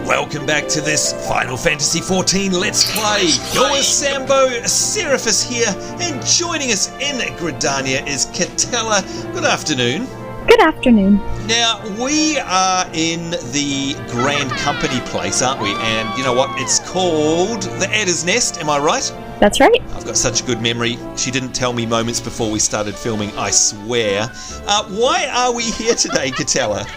Welcome back to this Final Fantasy XIV Let's Play. Your Sambo Seraphis here, and joining us in Gridania is Katella. Good afternoon. Good afternoon. Now, we are in the Grand Company place, aren't we? And you know what? It's called the Adder's Nest, am I right? That's right. I've got such a good memory. She didn't tell me moments before we started filming, I swear. Why are we here today, Katella?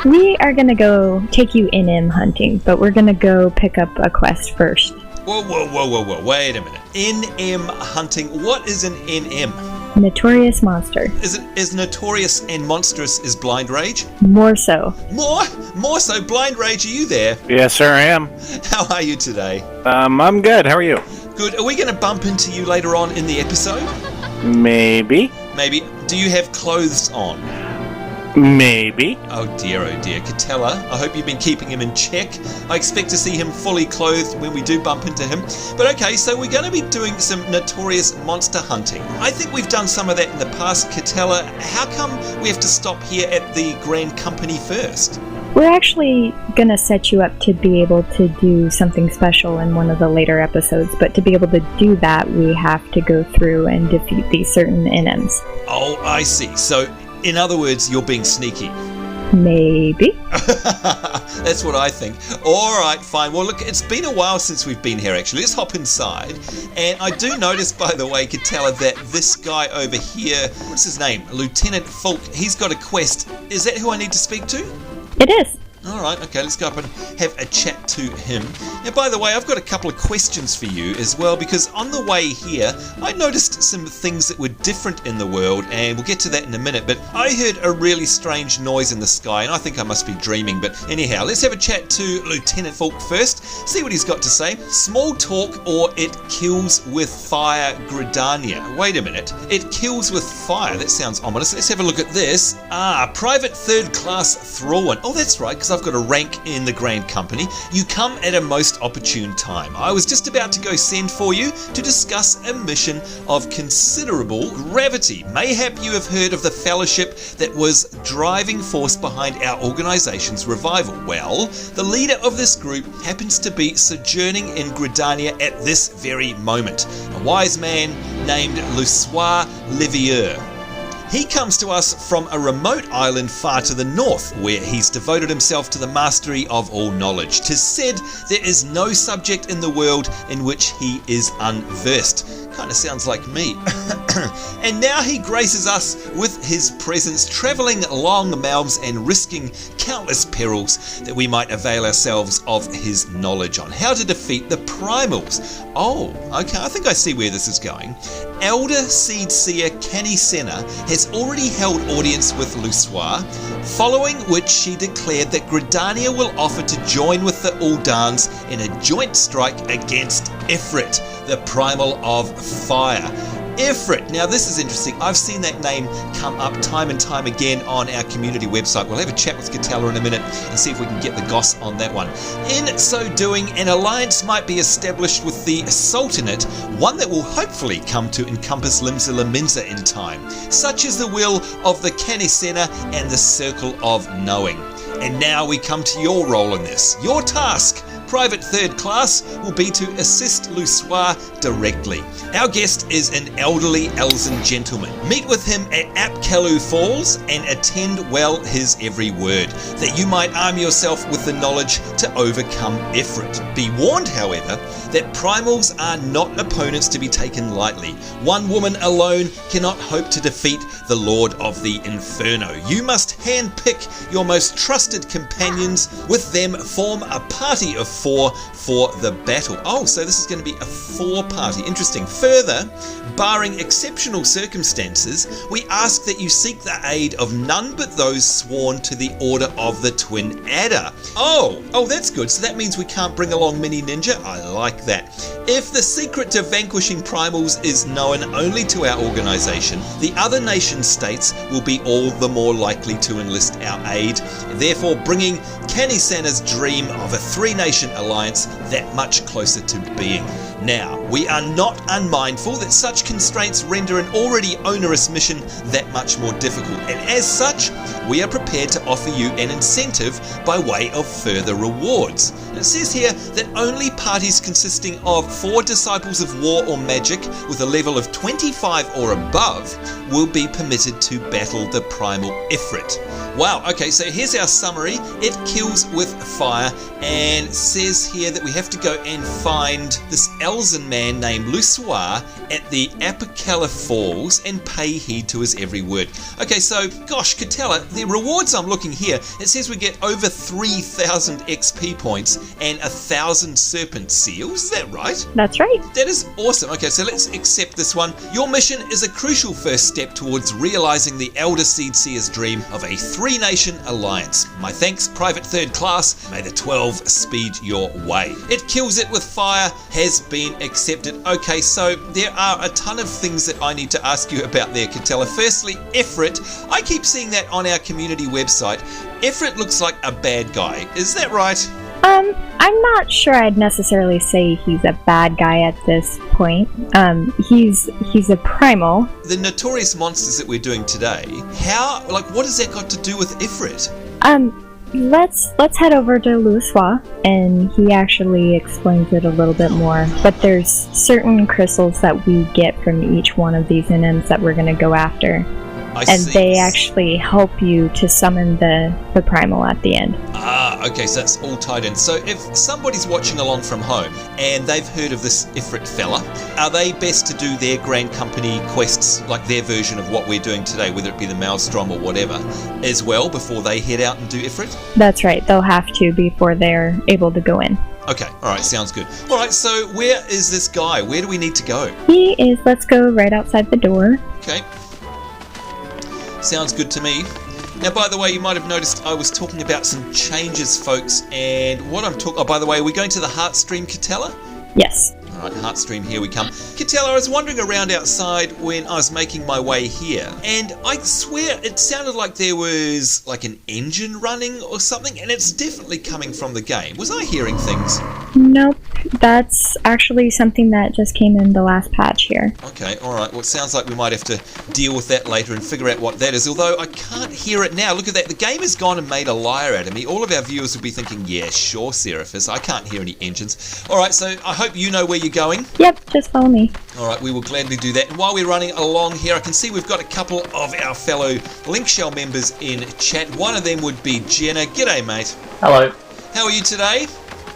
We are going to go take you NM hunting, but we're going to go pick up a quest first. Whoa. Wait a minute. NM hunting? What is an NM? Notorious Monster. Is it as notorious and monstrous as Blind Rage? More so. More so? Blind Rage, are you there? Yes, sir, I am. How are you today? I'm good. How are you? Good. Are we going to bump into you later on in the episode? Maybe. Do you have clothes on? Maybe. Oh dear. Katella, I hope you've been keeping him in check. I expect to see him fully clothed when we do bump into him. But okay, so we're going to be doing some notorious monster hunting. I think we've done some of that in the past, Katella. How come we have to stop here at the Grand Company first? We're actually going to set you up to be able to do something special in one of the later episodes, but to be able to do that, we have to go through and defeat these certain NMs. Oh, I see. So, in other words, you're being sneaky. Maybe. That's what I think. Alright, fine. Well, look, it's been a while since we've been here, actually. Let's hop inside. And I do notice, by the way, Katella, that this guy over here, what's his name? Lieutenant Fulk, he's got a quest. Is that who I need to speak to? It is. Alright, okay, let's go up and have a chat to him. Now, by the way, I've got a couple of questions for you as well, because on the way here, I noticed some things that were different in the world, and we'll get to that in a minute, but I heard a really strange noise in the sky, and I think I must be dreaming, but anyhow, let's have a chat to Lieutenant Fulk first, see what he's got to say. Small talk or it kills with fire, Gridania. Wait a minute, it kills with fire, that sounds ominous. Let's have a look at this. Private third class Thrallin. Oh, that's right, because I've got a rank in the Grand Company. You come at a most opportune time. I was just about to go send for you to discuss a mission of considerable gravity. Mayhap you have heard of the fellowship that was driving force behind our organization's revival. Well, the leader of this group happens to be sojourning in Gridania at this very moment. A wise man named Lusoir Livier. He comes to us from a remote island far to the north, where he's devoted himself to the mastery of all knowledge. 'Tis said there is no subject in the world in which he is unversed. Kind of sounds like me. And now he graces us with his presence, travelling long miles and risking countless perils that we might avail ourselves of his knowledge on how to defeat the primals. Oh, okay, I think I see where this is going. Elder Seed Seer Canny Senna has already held audience with Lusoir, following which she declared that Gridania will offer to join with the Ul'dahs in a joint strike against Ifrit, the primal of fire. Ifrit. Now this is interesting. I've seen that name come up time and time again on our community website. We'll have a chat with Katella in a minute and see if we can get the goss on that one. In so doing, an alliance might be established with the Sultanate, one that will hopefully come to encompass Limsa Lominsa in time. Such is the will of the Canisena and the Circle of Knowing. And now we come to your role in this. Your task, Private Third Class, will be to assist Lusoir directly. Our guest is an elderly Elzen gentleman. Meet with him at Apkalu Falls and attend well his every word, that you might arm yourself with the knowledge to overcome Ifrit. Be warned, however, that primals are not opponents to be taken lightly. One woman alone cannot hope to defeat the Lord of the Inferno. You must handpick your most trusted companions. With them, form a party of 4 for the battle. Oh, so this is going to be a 4-party. Interesting. Further, barring exceptional circumstances, we ask that you seek the aid of none but those sworn to the Order of the Twin Adder. Oh, that's good. So that means we can't bring along Mini Ninja. I like that. If the secret to vanquishing primals is known only to our organization, the other nation states will be all the more likely to enlist our aid, therefore bringing Canisana's dream of a 3-nation alliance that much closer to being. Now, we are not unmindful that such constraints render an already onerous mission that much more difficult, and as such, we are prepared to offer you an incentive by way of further rewards. And it says here that only parties consisting of 4 Disciples of War or Magic with a level of 25 or above will be permitted to battle the Primal Ifrit. Wow, okay, so here's our summary. It kills with fire, and says here that we have to go and find this Elzen man named Ul'dah at the Apicella Falls and pay heed to his every word. Okay, so, gosh, Katella, the rewards I'm looking here, it says we get over 3,000 XP points and 1,000 serpent seals. Is that right? That's right. That is awesome. Okay, so let's accept this one. Your mission is a crucial first step towards realizing the Elder Seedseer's dream of a 3-nation alliance. My thanks, Private Third Class. May the 12 speed your way. It kills it with fire has been accepted. Okay, so there are a ton of things that I need to ask you about there, Katella. Firstly, Ifrit. I keep seeing that on our community website. Ifrit looks like a bad guy. Is that right? I'm not sure I'd necessarily say he's a bad guy at this point. He's a primal. The Notorious Monsters that we're doing today, what has that got to do with Ifrit? Let's head over to Ul'dah, and he actually explains it a little bit more. But there's certain crystals that we get from each one of these NMs that we're going to go after. They actually help you to summon the primal at the end. Ah, okay, so that's all tied in. So if somebody's watching along from home and they've heard of this Ifrit fella, are they best to do their Grand Company quests, like their version of what we're doing today, whether it be the Maelstrom or whatever, as well before they head out and do Ifrit? That's right, they'll have to before they're able to go in. Okay, alright, sounds good. Alright, so where is this guy? Where do we need to go? Let's go right outside the door. Okay. Sounds good to me. Now, by the way, you might have noticed I was talking about some changes, folks, and what I'm talking... Oh, by the way, are we going to the Heartstream, Katella? Yes. Alright, Heartstream, here we come. Katella, I was wandering around outside when I was making my way here, and I swear it sounded like there was like an engine running or something, and it's definitely coming from the game. Was I hearing things? Nope, that's actually something that just came in the last patch here. Okay, alright, well it sounds like we might have to deal with that later and figure out what that is, although I can't hear it now. Look at that, the game has gone and made a liar out of me. All of our viewers will be thinking, yeah, sure, Seraphis, I can't hear any engines. Alright, so I hope you know where you're going. Yep, just follow me. Alright, we will gladly do that. And while we're running along here, I can see we've got a couple of our fellow LinkShell members in chat. One of them would be Jenna. G'day, mate. Hello. How are you today?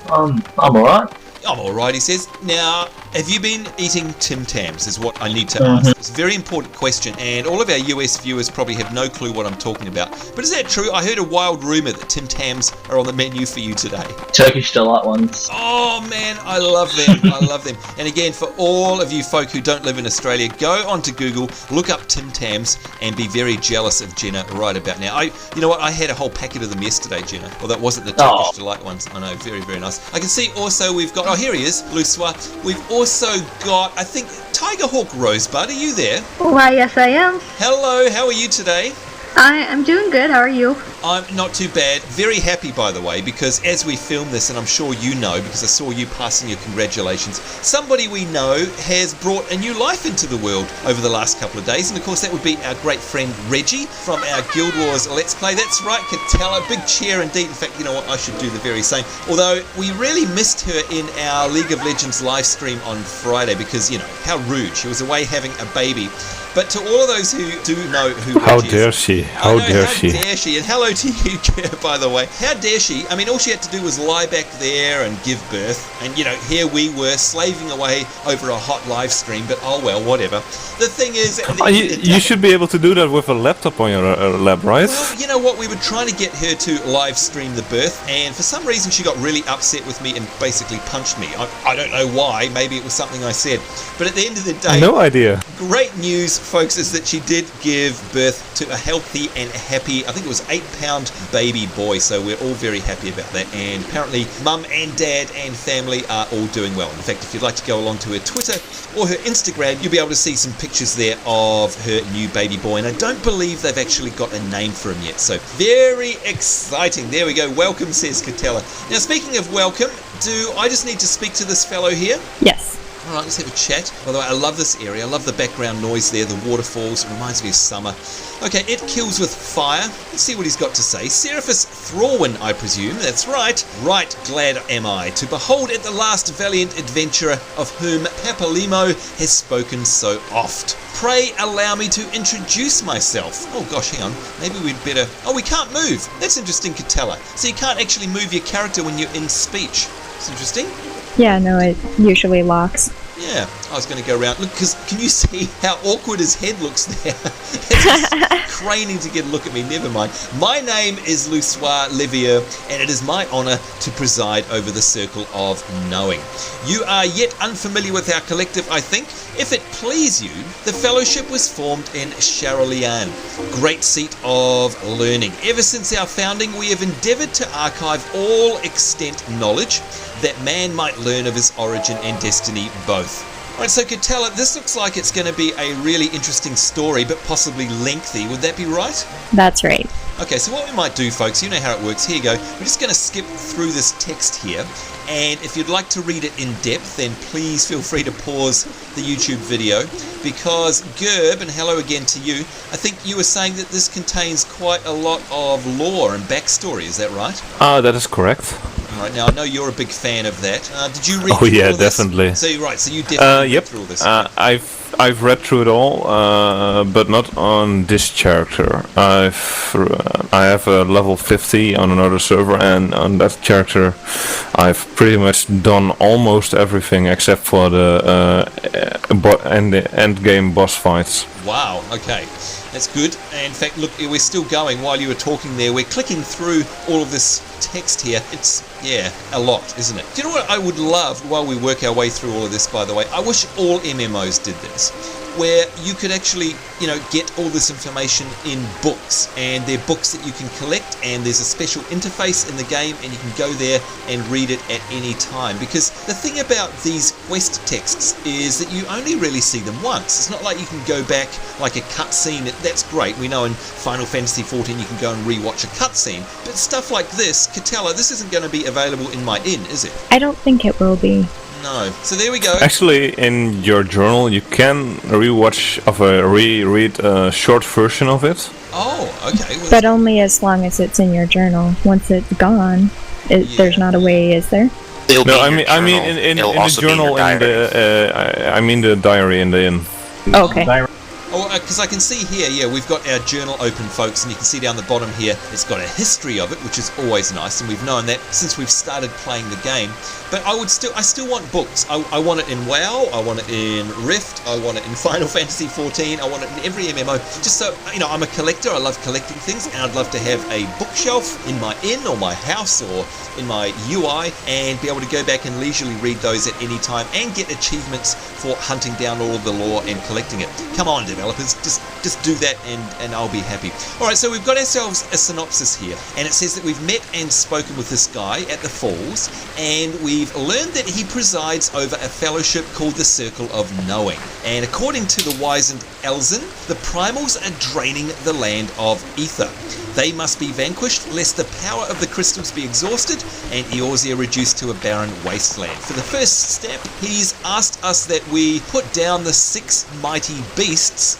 I'm alright. I'm alright, he says. Now, have you been eating Tim Tams is what I need to ask. It's a very important question, and all of our US viewers probably have no clue what I'm talking about. But is that true? I heard a wild rumour that Tim Tams are on the menu for you today. Turkish delight ones. Oh man, I love them. I love them. And again, for all of you folk who don't live in Australia, go onto Google, look up Tim Tams, and be very jealous of Jenna right about now. You know what? I had a whole packet of them yesterday, Jenna. Well, that wasn't the Turkish delight ones. I know, very, very nice. I can see also we've got... Oh, here he is, Ul'dah. We've also got, I think, Tigerhawk Rosebud. Are you there? Why, yes, I am. Hello, how are you today? I'm doing good. How are you? I'm not too bad. Very happy, by the way, because as we film this, and I'm sure you know, because I saw you passing your congratulations, somebody we know has brought a new life into the world over the last couple of days, and of course that would be our great friend Reggie from our Guild Wars Let's Play. That's right, Katella, big cheer indeed. In fact, you know what, I should do the very same. Although we really missed her in our League of Legends live stream on Friday because, you know, how rude. She was away having a baby. But to all of those who do know who How Reggie dare is, she? How dare she? How dare she? And hello to you, by the way. How dare she? I mean, all she had to do was lie back there and give birth. And, you know, here we were slaving away over a hot live stream. But, oh well, whatever. The thing is... You should be able to do that with a laptop on your lap, right? Well, you know what? We were trying to get her to live stream the birth. And for some reason, she got really upset with me and basically punched me. I don't know why. Maybe it was something I said. But at the end of the day... No idea. Great news, folks, is that she did give birth to a healthy and happy, I think it was 8-pound baby boy, so we're all very happy about that, and apparently mum and dad and family are all doing well. In fact, if you'd like to go along to her Twitter or her Instagram, you'll be able to see some pictures there of her new baby boy, and I don't believe they've actually got a name for him yet, so very exciting. There we go. Welcome, says Katella. Now, speaking of welcome, do I just need to speak to this fellow here? Yes. Alright, let's have a chat. By the way, I love this area. I love the background noise there, the waterfalls. It reminds me of summer. Okay, it kills with fire. Let's see what he's got to say. Seraphis Throrwyn, I presume. That's right. Right glad am I to behold at the last valiant adventurer of whom Papalimo has spoken so oft. Pray allow me to introduce myself. Oh gosh, hang on. Maybe we'd better... Oh, we can't move. That's interesting, Katella. So you can't actually move your character when you're in speech. It's interesting. Yeah, no, it usually locks. Yeah, I was going to go around. Look, because can you see how awkward his head looks there? It's just craning to get a look at me. Never mind. My name is Lusoir Levier, and it is my honour to preside over the Circle of Knowing. You are yet unfamiliar with our collective, I think. If it please you, the Fellowship was formed in Sharolian, great seat of learning. Ever since our founding, we have endeavoured to archive all extant knowledge that man might learn of his origin and destiny both. Alright, so Katella, this looks like it's going to be a really interesting story, but possibly lengthy. Would that be right? That's right. Okay, so what we might do, folks, you know how it works. Here you go. We're just going to skip through this text here, and if you'd like to read it in depth, then please feel free to pause the YouTube video, because Gerb, and hello again to you, I think you were saying that this contains quite a lot of lore and backstory, is that right? That is correct. Right, now I know you're a big fan of that. Did you read Oh through yeah, all this? definitely. So you're right, so you definitely read through all this. I've read through it all, but not on this character. I have a level 50 on another server, and on that character I've pretty much done almost everything except for the end game boss fights. Wow, okay. That's good. In fact, look, we're still going. While you were talking there, we're clicking through all of this text here. It's, yeah, a lot, isn't it? Do you know what I would love, while we work our way through all of this, by the way? I wish all MMOs did this, where you could actually, you know, get all this information in books, and they're books that you can collect, and there's a special interface in the game, and you can go there and read it at any time. Because the thing about these quest texts is that you only really see them once. It's not like you can go back like a cutscene. That's great. We know in Final Fantasy XIV you can go and rewatch a cutscene, but stuff like this, Katella, this isn't going to be available in my inn, is it? I don't think it will be. No. So there we go. Actually, in your journal, you can reread a short version of it. Oh, okay. Well, But only as long as it's in your journal. Once it's gone, there's not a way, is there? No, I mean in the journal, I mean the diary in the inn. Okay. Oh, because I can see here, yeah, we've got our journal open, folks, and you can see down the bottom here, it's got a history of it, which is always nice, and we've known that since we've started playing the game. But I still want books. I want it in WoW, I want it in Rift, I want it in Final Fantasy XIV, I want it in every MMO, just so, you know, I'm a collector, I love collecting things, and I'd love to have a bookshelf in my inn, or my house, or in my UI, and be able to go back and leisurely read those at any time, and get achievements for hunting down all of the lore and collecting it. Come on, developers, just do that and I'll be happy. Alright, so we've got ourselves a synopsis here, and it says that we've met and spoken with this guy at the Falls, and we've learned that he presides over a fellowship called the Circle of Knowing. And according to the wizened Elzin, the primals are draining the land of Ether. They must be vanquished, lest the power of the crystals be exhausted and Eorzea reduced to a barren wasteland. For the first step, he's asked us that we put down the 6 mighty beasts,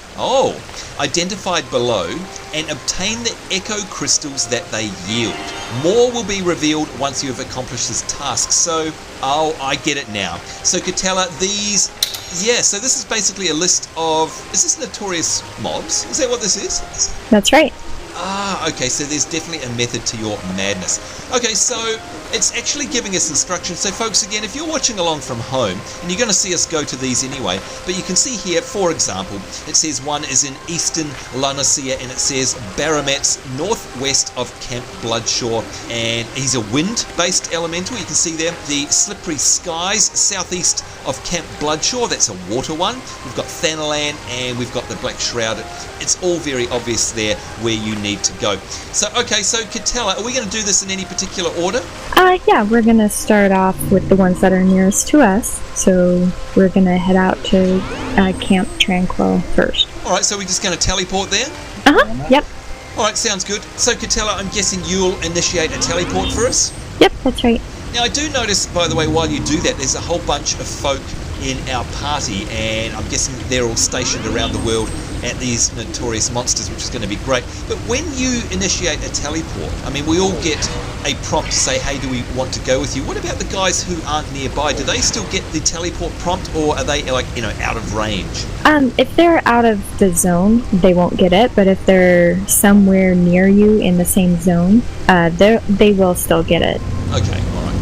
identified below, and obtain the echo crystals that they yield. More will be revealed once you have accomplished this task. So, I get it now. So Katella, so this is basically a list of, is this notorious mobs? Is that what this is? That's right. Okay, so there's definitely a method to your madness. Okay, so it's actually giving us instructions. So folks, again, if you're watching along from home, and you're going to see us go to these anyway, but you can see here, for example, it says one is in eastern Lanocea, and it says Baramet's northwest of Camp Bloodshore, and he's a wind-based elemental, you can see there. The Slippery Skies, southeast of Camp Bloodshore, that's a water one. We've got Thanalan, and we've got the Black Shrouded. It's all very obvious there where you need to go. So, okay, so Katella, are we going to do this in any particular order? Yeah, we're going to start off with the ones that are nearest to us. So we're going to head out to Camp Tranquil first. Alright, so we're just going to teleport there? Yep. Alright, sounds good. So Katella, I'm guessing you'll initiate a teleport for us? Yep, that's right. Now I do notice, by the way, while you do that, there's a whole bunch of folk in our party, and I'm guessing they're all stationed around the world at these Notorious Monsters, which is going to be great. But when you initiate a teleport, I mean, we all get a prompt to say, hey, do we want to go with you? What about the guys who aren't nearby? Do they still get the teleport prompt, or are they, like, you know, out of range? If they're out of the zone, they won't get it, but if they're somewhere near you in the same zone, they will still get it. Okay, alright.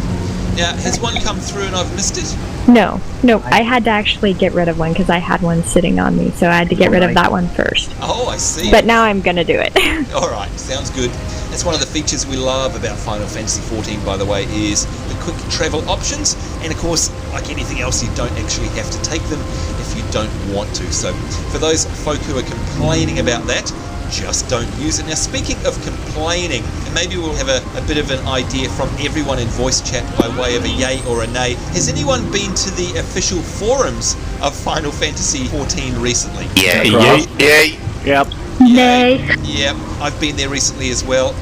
Now, has one come through and I've missed it? No, I had to actually get rid of one because I had one sitting on me, so I had to get rid of that one first. Oh, I see. But now I'm gonna do it. Alright, sounds good. That's one of the features we love about Final Fantasy XIV, by the way, is the quick travel options. And of course, like anything else, you don't actually have to take them if you don't want to. So for those folk who are complaining about that, just don't use it. Now, speaking of complaining, maybe we'll have a bit of an idea from everyone in voice chat by way of a yay or a nay. Has anyone been to the official forums of Final Fantasy XIV recently? Yay. Yep. Nay. Yeah, I've been there recently as well.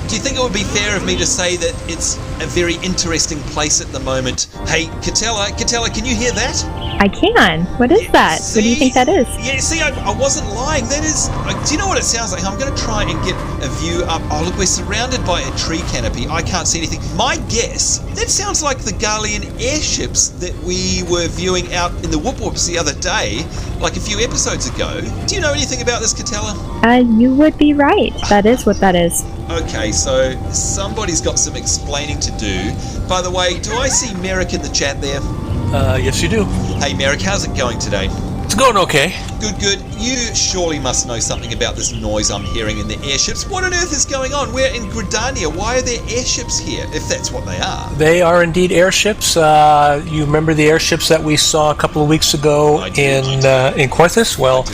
Do you think it would be fair of me to say that it's a very interesting place at the moment? Hey, Katella, can you hear that? I can. What is that? What do you think that is? Yeah, see, I wasn't lying. That is... do you know what it sounds like? I'm going to try and get a view up. Oh, look, we're surrounded by a tree canopy. I can't see anything. My guess, that sounds like the Garlean airships that we were viewing out in the Whoop Whoops the other day, like a few episodes ago. Do you know anything about this, Katella? You would be right. That is what that is. Okay, so somebody's got some explaining to do. By the way, do I see Merrick in the chat there? Yes, you do. Hey, Merrick, how's it going today? It's going okay. Good. You surely must know something about this noise I'm hearing in the airships. What on earth is going on? We're in Gridania. Why are there airships here, if that's what they are? They are indeed airships. You remember the airships that we saw a couple of weeks ago in Quarthus? Well,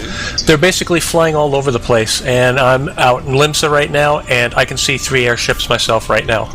they're basically flying all over the place, and I'm out in Limsa right now, and I can see 3 airships myself right now.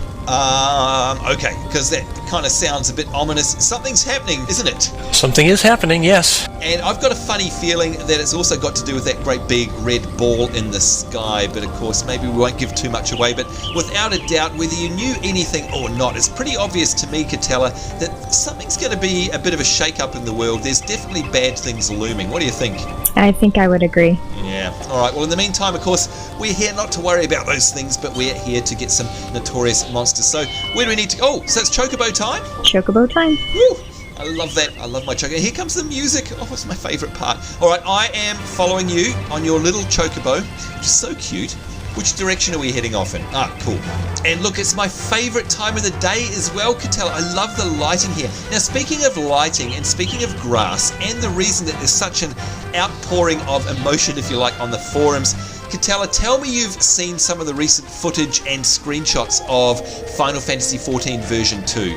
Okay, because that kind of sounds a bit ominous. Something's happening, isn't it? Something is happening, yes. And I've got a funny feeling that it's also got to do with that great big red ball in the sky, but of course maybe we won't give too much away. But without a doubt, whether you knew anything or not, it's pretty obvious to me, Katella, that something's going to be a bit of a shake-up in the world. There's definitely bad things looming. What do you think? I think I would agree. Yeah. Alright, well in the meantime, of course, we're here not to worry about those things, but we're here to get some Notorious Monsters. So where do we need to go? Oh, so it's Chocobo time? Chocobo time. Woo! I love that. I love my Chocobo. Here comes the music. Oh, it's my favourite part. Alright, I am following you on your little Chocobo, which is so cute. Which direction are we heading off in? Ah, cool. And look, it's my favourite time of the day as well, Katella. I love the lighting here. Now, speaking of lighting and speaking of grass, and the reason that there's such an outpouring of emotion, if you like, on the forums, Katella, tell me you've seen some of the recent footage and screenshots of Final Fantasy XIV version 2.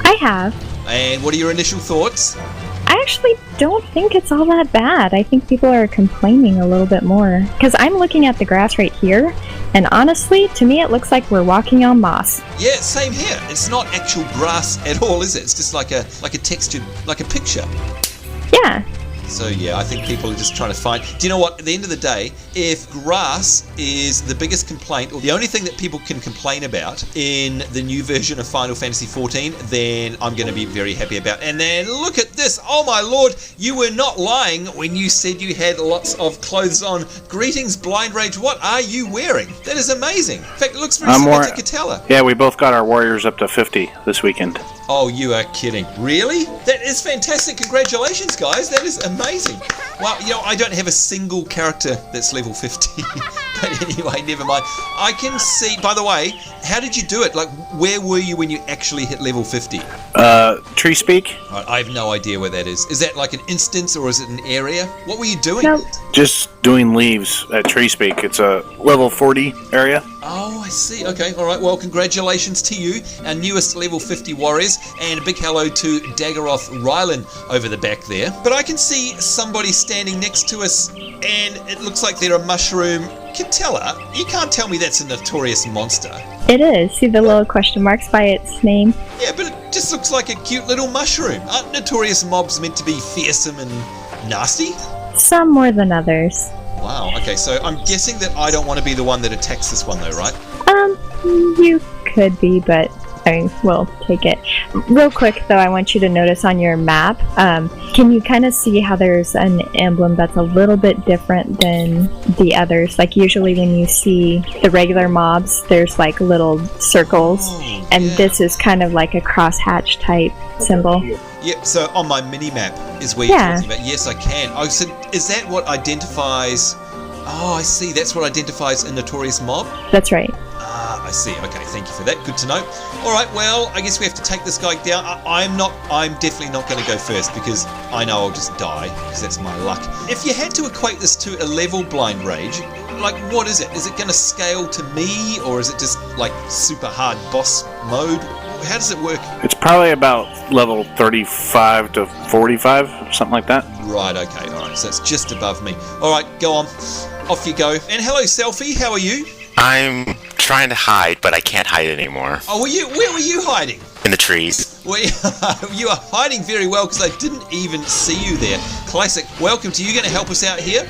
I have. And what are your initial thoughts? I actually don't think it's all that bad. I think people are complaining a little bit more. Because I'm looking at the grass right here, and honestly, to me it looks like we're walking on moss. Yeah, same here. It's not actual grass at all, is it? It's just like a textured, like a picture. Yeah. So yeah, I think people are just trying to find... Do you know what? At the end of the day, if grass is the biggest complaint, or the only thing that people can complain about in the new version of Final Fantasy XIV, then I'm going to be very happy about it. And then look at this! Oh my lord! You were not lying when you said you had lots of clothes on. Greetings, Blind Rage. What are you wearing? That is amazing. In fact, it looks very similar to Katella. Yeah, we both got our warriors up to 50 this weekend. Oh, you are kidding. Really? That is fantastic. Congratulations, guys. That is amazing. Well, you know, I don't have a single character that's level 50. But anyway, never mind. I can see, by the way, how did you do it? Like, where were you when you actually hit level 50? Tree Speak. Right, I have no idea where that is. Is that like an instance or is it an area? What were you doing? Nope. Just doing leaves at Tree Speak. It's a level 40 area. Oh, I see. Okay, all right. Well, congratulations to you, our newest level 50 warriors, and a big hello to Daggeroth Rylan over the back there. But I can see somebody standing next to us, and it looks like they're a mushroom. Katella, you can't tell me that's a Notorious Monster. It is. See the little question marks by its name? Yeah, but it just looks like a cute little mushroom. Aren't Notorious mobs meant to be fearsome and nasty? Some more than others. Wow, okay, so I'm guessing that I don't want to be the one that attacks this one though, right? You could be, but I mean, we'll take it. Real quick, though, I want you to notice on your map, can you kind of see how there's an emblem that's a little bit different than the others? Like, usually when you see the regular mobs, there's like little circles, and this is kind of like a crosshatch type symbol. Yep, so on my mini-map is where you're talking about. Yes, I can. Oh, so is that what identifies... Oh, I see. That's what identifies a notorious mob? That's right. I see. Okay, thank you for that. Good to know. All right, well, I guess we have to take this guy down. I'm definitely not going to go first because I know I'll just die because that's my luck. If you had to equate this to a level blind rage, like what is it? Is it going to scale to me or is it just like super hard boss mode? How does it work? It's probably about level 35 to 45, something like that. Right, okay, all right. So it's just above me. All right, go on. Off you go. And hello, Selfie. How are you? I'm trying to hide, but I can't hide anymore. Oh, where were you hiding? In the trees. Well, you are hiding very well because I didn't even see you there. Classic. Welcome to you. Going to help us out here?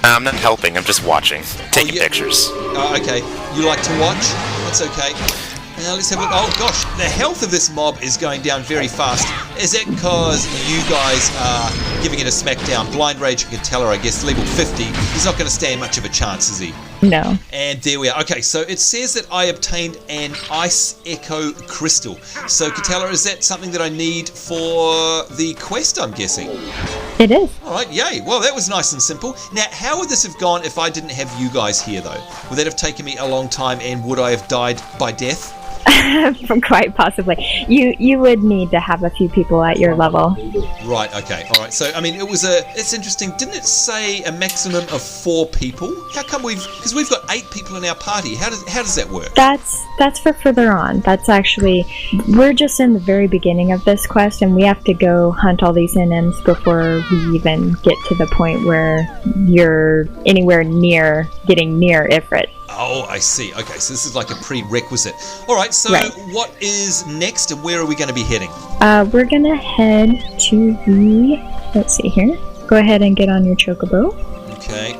I'm not helping. I'm just watching, taking pictures. Oh, okay. You like to watch? That's okay. Now let's have a look. Oh gosh, the health of this mob is going down very fast. Is that because you guys are giving it a smackdown? Blind Rage and Katella, I guess, level 50. He's not going to stand much of a chance, is he? No. And there we are. Okay, so it says that I obtained an Ice Echo Crystal. So Katella, is that something that I need for the quest, I'm guessing? It is. All right, yay. Well, that was nice and simple. Now, how would this have gone if I didn't have you guys here, though? Would that have taken me a long time, and would I have died by death? Quite possibly. You would need to have a few people at your level. Right, okay, alright. So, I mean, it's interesting. Didn't it say a maximum of 4 people? How come because we've got 8 people in our party. How does that work? That's for further on. That's actually, we're just in the very beginning of this quest, and we have to go hunt all these NMs before we even get to the point where you're anywhere near getting near Ifrit. Oh, I see. Okay, so this is like a prerequisite. All right, so What is next and where are we going to be heading? We're going to head to the... Let's see here. Go ahead and get on your chocobo. Okay.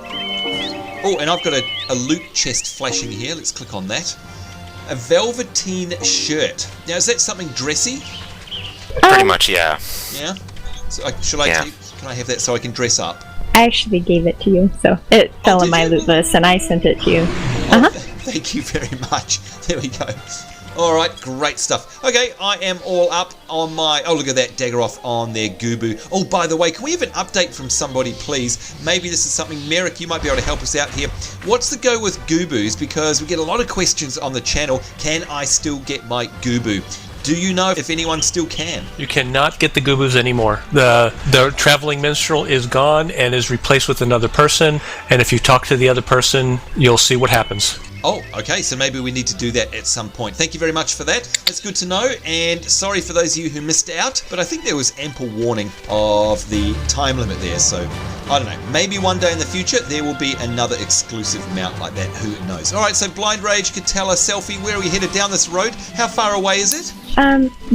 Oh, and I've got a loot chest flashing here. Let's click on that. A velveteen shirt. Now, is that something dressy? Pretty much, yeah. Yeah? So, can I have that so I can dress up? I actually gave it to you, so it fell in my loot list, and I sent it to you. Thank you very much. There we go. All right, great stuff. Okay, I am all up on my... Oh, look at that dagger off on their Gubu. Oh, by the way, can we have an update from somebody, please? Maybe this is something... Merrick, you might be able to help us out here. What's the go with Gubus? Because we get a lot of questions on the channel. Can I still get my Gubu? Do you know if anyone still can? You cannot get the Gubus anymore. The traveling minstrel is gone and is replaced with another person, and if you talk to the other person, you'll see what happens. Oh, okay, so maybe we need to do that at some point. Thank you very much for that. That's good to know, and sorry for those of you who missed out, but I think there was ample warning of the time limit there, so I don't know. Maybe one day in the future there will be another exclusive mount like that, who knows. Alright, so Blind Rage, Katella, Selfie, where are we headed down this road? How far away is it?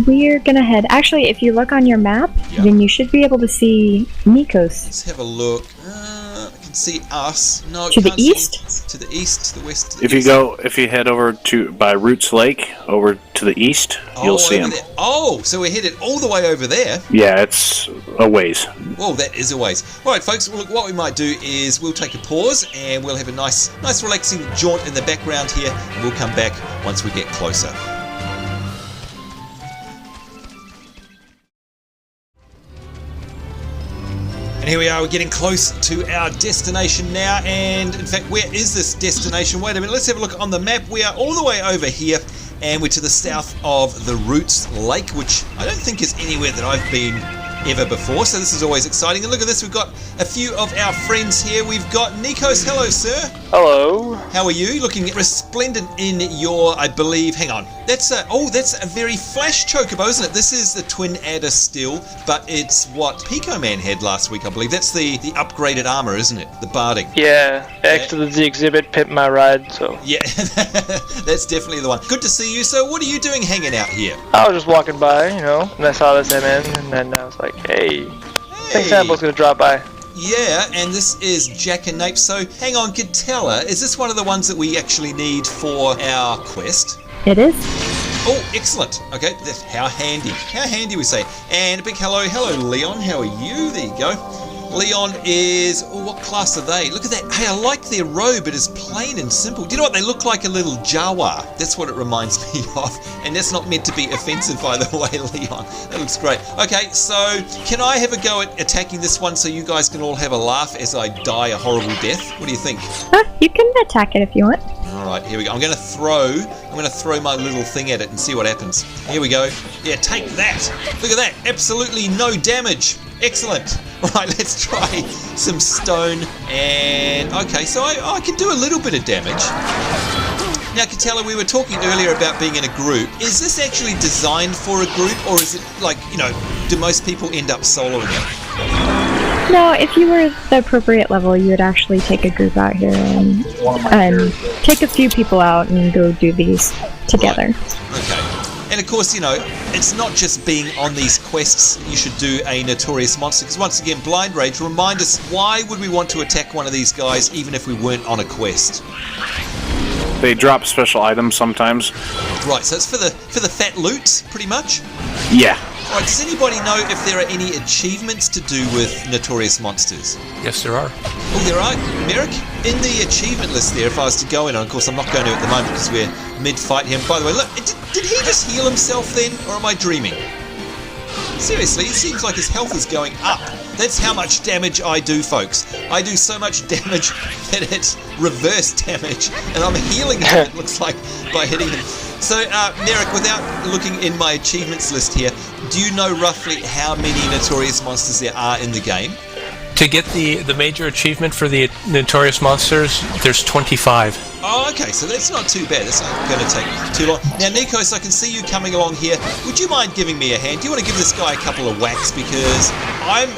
We're gonna head... Actually, if you look on your map, then you should be able to see Miqo'te. Let's have a look. I can see us. No, to the east? To the east, to the west. If you head over by Roots Lake, over to the east, you'll see them. Oh, so we're headed all the way over there. Yeah, it's a ways. Well, that is a ways. All right, folks. Well, look, what we might do is we'll take a pause and we'll have a nice relaxing jaunt in the background here, and we'll come back once we get closer. And here we are, we're getting close to our destination now, and in fact, where is this destination? Wait a minute, let's have a look on the map. We are all the way over here, and we're to the south of the Roots Lake, which I don't think is anywhere that I've been ever before, so this is always exciting. And look at this, we've got a few of our friends here. We've got Nikos. Hello, sir. Hello. How are you? Looking resplendent in your, I believe, hang on. That's a very flash chocobo, isn't it? This is the twin adder still, but it's what Pico Man had last week, I believe. That's the upgraded armor, isn't it? The barding. Yeah, actually the exhibit pimped my ride, so. Yeah, that's definitely the one. Good to see you. So what are you doing hanging out here? I was just walking by, and I saw this MN, and then I was like, hey. I think Sample's gonna drop by. Yeah, and this is Jack and Nape. So hang on, Katella, is this one of the ones that we actually need for our quest? It is. Oh, excellent. Okay, that's how handy. How handy, we say. And a big hello. Hello, Leon. How are you? There you go. Leon is... Oh, what class are they? Look at that. Hey, I like their robe. It is plain and simple. Do you know what? They look like a little Jawa. That's what it reminds me of. And that's not meant to be offensive, by the way, Leon. That looks great. Okay, so can I have a go at attacking this one so you guys can all have a laugh as I die a horrible death? What do you think? You can attack it if you want. Alright, here we go. I'm going to throw my little thing at it and see what happens. Here we go. Yeah, take that. Look at that. Absolutely no damage. Excellent. Right, let's try some stone. And okay, so I can do a little bit of damage. Now, Katella, we were talking earlier about being in a group. Is this actually designed for a group, or is it like, you know, do most people end up soloing it? No, if you were the appropriate level, you would actually take a group out here and take a few people out and go do these together. Right. Okay. And of course, you know, it's not just being on these quests. You should do a Notorious Monster, because once again, Blind Rage, remind us, why would we want to attack one of these guys even if we weren't on a quest? They drop special items sometimes. Right, so it's for the fat loot, pretty much? Yeah. Alright, does anybody know if there are any achievements to do with Notorious Monsters? Yes, there are. Oh, there are? Merrick, in the achievement list there, if I was to go in, and of course I'm not going to at the moment because we're mid-fight here. By the way, look, did he just heal himself then, or am I dreaming? Seriously, it seems like his health is going up. That's how much damage I do, folks. I do so much damage that it's reverse damage, and I'm healing him, it looks like, by hitting him. So, Merrick, without looking in my achievements list here, do you know roughly how many Notorious Monsters there are in the game? To get the major achievement for the Notorious Monsters, there's 25. Oh, okay, so that's not too bad. That's not going to take too long. Now, Nikos, I can see you coming along here. Would you mind giving me a hand? Do you want to give this guy a couple of whacks? Because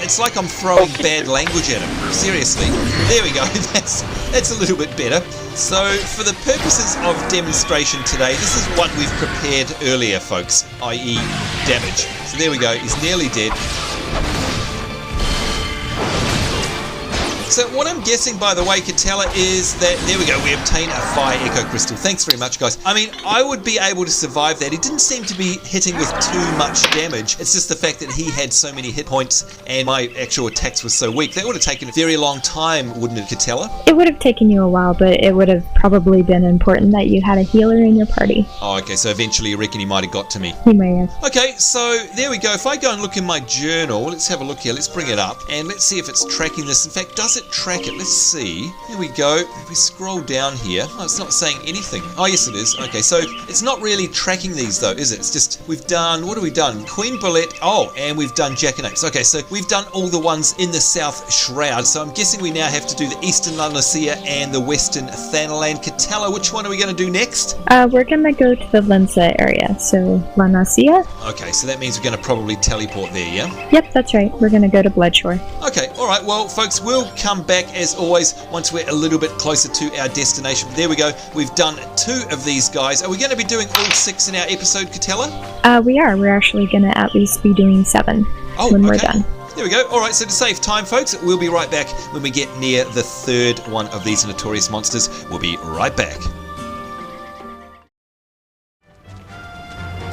it's like I'm throwing bad language at him. Seriously. There we go. That's a little bit better. So, for the purposes of demonstration today, this is what we've prepared earlier, folks, i.e. damage. So there we go. He's nearly dead. So what I'm guessing, by the way, Katella, is that, there we go, we obtain a Fire Echo Crystal. Thanks very much, guys. I mean, I would be able to survive that. He didn't seem to be hitting with too much damage. It's just the fact that he had so many hit points and my actual attacks were so weak. That would have taken a very long time, wouldn't it, Katella? It would have taken you a while, but it would have probably been important that you had a healer in your party. Oh, okay, so eventually you reckon he might have got to me. He may have. Okay, so there we go. If I go and look in my journal, let's have a look here. Let's bring it up and let's see if it's tracking this. In fact, does it track it? Let's see. Here we go. If we scroll down here, oh, it's not saying anything. Oh, yes, it is. Okay, so it's not really tracking these, though, is it? It's just, we've done, what have we done? Queen Bullet. Oh, and we've done Jackanapes. Okay, so we've done all the ones in the South Shroud. So I'm guessing we now have to do the Eastern Eorzea and the Western Thanalan. Katella, which one are we going to do next? We're going to go to the Limsa area, so Eorzea. Okay, so that means we're going to probably teleport there, yeah? Yep, that's right. We're going to go to Bloodshore. Okay, alright, well, folks, we'll come back as always once we're a little bit closer to our destination. There we go. We've done 2 of these guys. Are we going to be doing all 6 in our episode, Katella? We are. We're actually going to at least be doing 7 when we're done. There we go. Alright, so to save time, folks, we'll be right back when we get near the 3rd one of these Notorious Monsters. We'll be right back.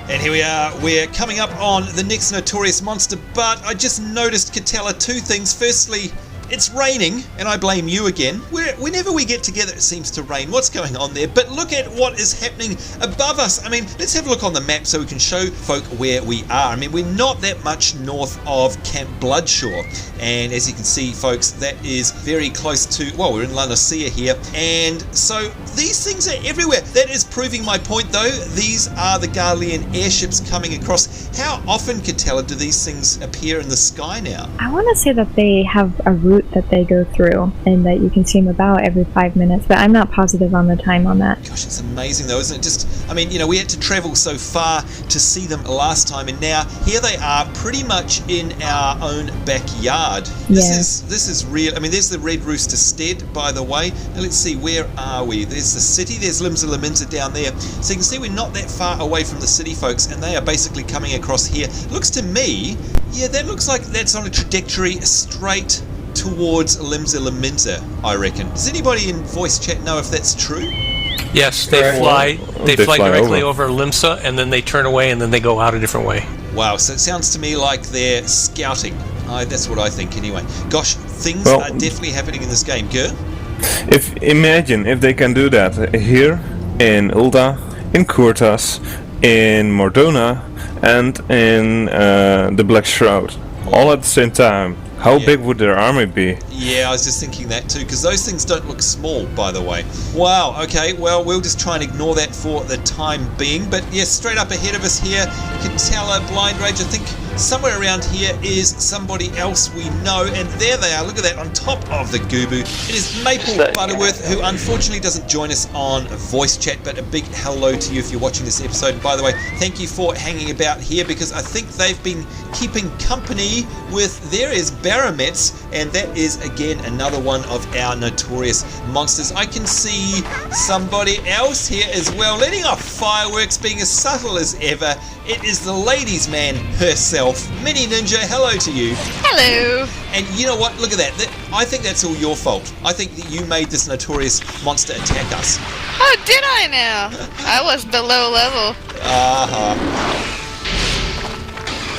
And here we are, we're coming up on the next Notorious Monster, but I just noticed, Katella, 2 things. Firstly, it's raining, and I blame you again. Whenever we get together, it seems to rain. What's going on there? But look at what is happening above us. I mean, let's have a look on the map so we can show folk where we are. I mean, we're not that much north of Camp Bloodshore. And as you can see, folks, that is very close to, well, we're in Eorzea here. And so these things are everywhere. That is proving my point, though. These are the Garlean airships coming across. How often, Katella, do these things appear in the sky now? I want to say that they have a route that they go through and that you can see them about every 5 minutes, but I'm not positive on the time on that. Gosh, it's amazing though, isn't it? Just, I mean, you know, we had to travel so far to see them last time, and now here they are pretty much in our own backyard. This is real. I mean, there's the Red Rooster Stead, by the way. Now let's see, where are we? There's the city, there's Limsa Laminta down there. So you can see we're not that far away from the city, folks, and they are basically coming across here. Looks to me, yeah, that looks like that's on a trajectory straight towards Limsa Laminta, I reckon. Does anybody in voice chat know if that's true? Yes, they fly. They fly directly over Limsa, and then they turn away, and then they go out a different way. Wow, so it sounds to me like they're scouting. That's what I think, anyway. Gosh, things are definitely happening in this game. Gur? Imagine if they can do that here in Ul'dah, in Kurtas, in Mordona, and in the Black Shroud, all at the same time. How big would their army be? Yeah, I was just thinking that too, because those things don't look small, by the way. Wow, okay, well, we'll just try and ignore that for the time being. But yes, straight up ahead of us here, Katella, Blind Rage, I think somewhere around here is somebody else we know, and there they are, look at that, on top of the Gubu. It is Maple Butterworth, who unfortunately doesn't join us on voice chat, but a big hello to you if you're watching this episode. And by the way, thank you for hanging about here, because I think they've been keeping company with, there is Baramets, and that is again another one of our Notorious Monsters. I can see somebody else here as well, letting off fireworks, being as subtle as ever. It is the ladies' man herself, Mini Ninja. Hello to you. Hello. And you know what? Look at that. I think that's all your fault. I think that you made this Notorious Monster attack us. Oh, did I now? I was below level.